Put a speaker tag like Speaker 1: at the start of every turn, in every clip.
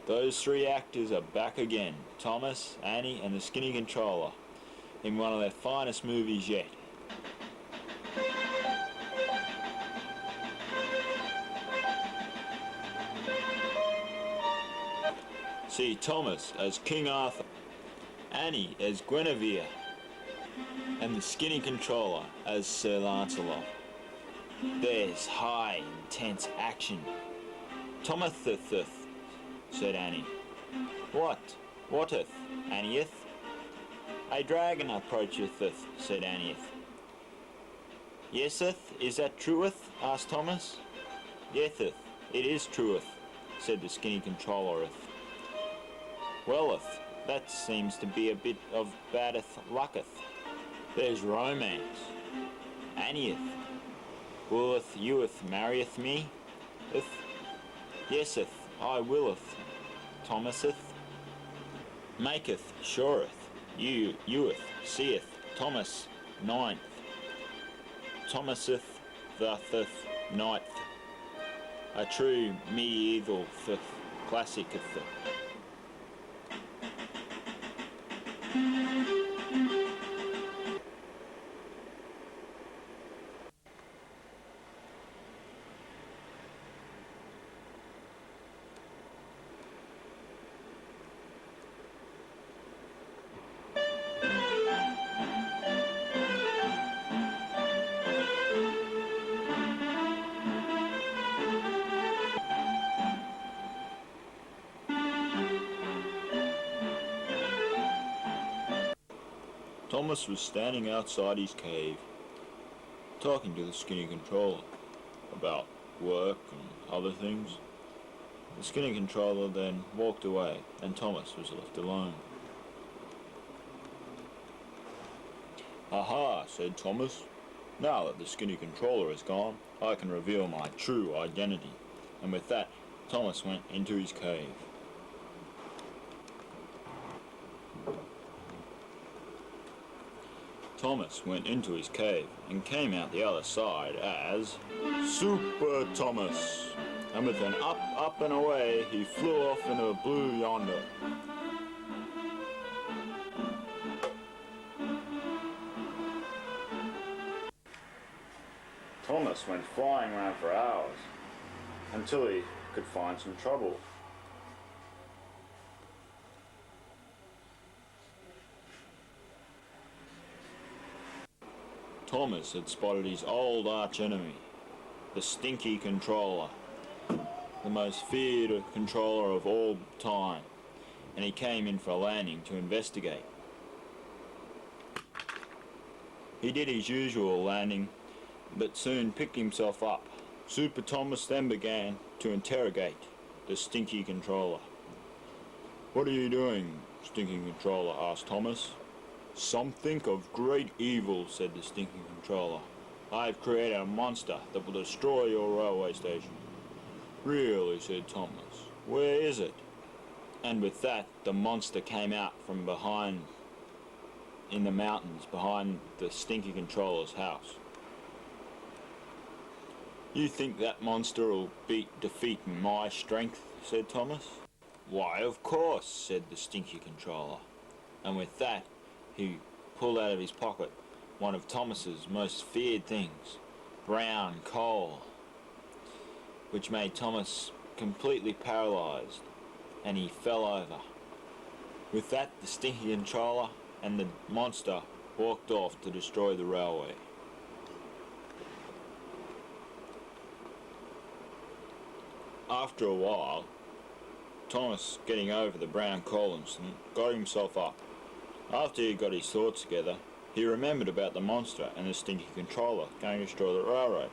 Speaker 1: Those three actors are back again, Thomas, Annie and the Skinny Controller, in one of their finest movies yet. See Thomas as King Arthur, Annie as Guinevere, and the Skinny Controller as Sir Lancelot. There's high, intense action. Thomaseth, said Annie. Whateth, Annieth? A dragon approacheth, said Annieth. Yeseth, is that trueth? Asked Thomas. Yetheth, it is trueth, said the Skinny Controllereth. Welleth, that seems to be a bit of baddeth lucketh. There's romance. Annieth, willeth youeth marrieth me? Yeseth, I willeth. Thomaseth, maketh sureth, youeth, seeth, Thomas, ninth. Thomaseth, the ninth. A true medieval classiceth. Thomas was standing outside his cave, talking to the Skinny Controller about work and other things. The Skinny Controller then walked away, and Thomas was left alone. "Aha," said Thomas. "Now that the Skinny Controller is gone, I can reveal my true identity." And with that, Thomas went into his cave. Thomas went into his cave and came out the other side as Super Thomas. And with an up, up and away, he flew off into the blue yonder. Thomas went flying around for hours until he could find some trouble. Thomas had spotted his old arch-enemy, the Stinky Controller, the most feared controller of all time, and he came in for a landing to investigate. He did his usual landing, but soon picked himself up. Super Thomas then began to interrogate the Stinky Controller. "What are you doing, Stinky Controller?" asked Thomas. "Something of great evil," said the Stinky Controller. "I have created a monster that will destroy your railway station." "Really?" said Thomas. "Where is it?" And with that, the monster came out from behind, in the mountains behind the Stinky Controller's house. "You think that monster will defeat my strength?" said Thomas. "Why, of course," said the Stinky Controller. And with that, he pulled out of his pocket one of Thomas's most feared things, brown coal, which made Thomas completely paralyzed, and he fell over. With that, the Stinky Controller and the monster walked off to destroy the railway. After a while, Thomas, getting over the brown coal incident, got himself up. After he got his thoughts together, he remembered about the monster and the Stinky Controller going to destroy the railroad.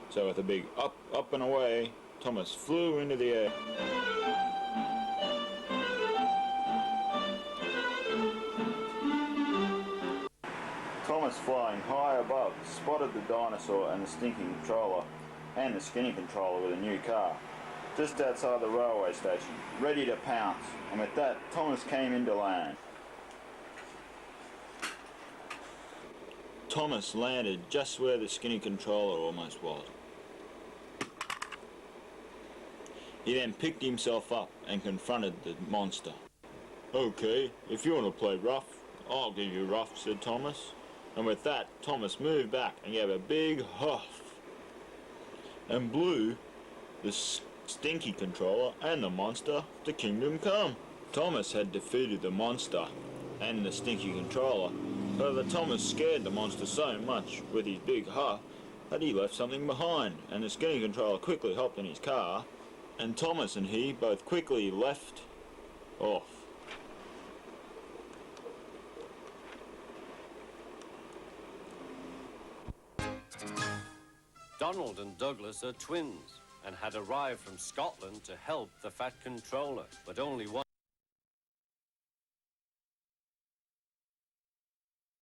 Speaker 1: So with a big up, up and away, Thomas flew into the air. Thomas, flying high above, spotted the dinosaur and the Stinky Controller and the Skinny Controller with a new car, just outside the railway station, ready to pounce. And with that, Thomas came into land. Thomas landed just where the Skinny Controller almost was. He then picked himself up and confronted the monster. "Okay, if you want to play rough, I'll give you rough," said Thomas. And with that, Thomas moved back and gave a big huff and blew the stinky controller and the monster to kingdom come. Thomas had defeated the monster and the stinky controller. However, Thomas scared the monster so much with his big huff that he left something behind, and the skinny controller quickly hopped in his car, and Thomas and he both quickly left off.
Speaker 2: Donald and Douglas are twins and had arrived from Scotland to help the Fat Controller, but only one